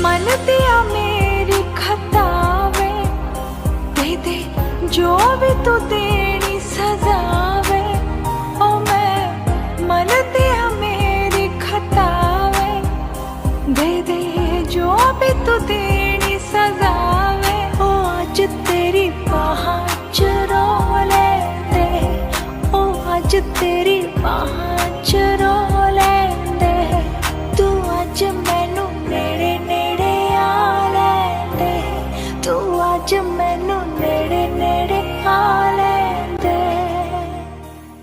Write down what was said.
मन दिया मेरी खतावे, दे दे जो भी तू देनी सजावे। ओ मैं मन दिया मेरी खतावे, दे दे जो भी तू देनी सजावे। ओ अज तेरी बाहां च रो लेंदे, ओ अज तेरी बाहां च रो लेंदे, तू अज मैं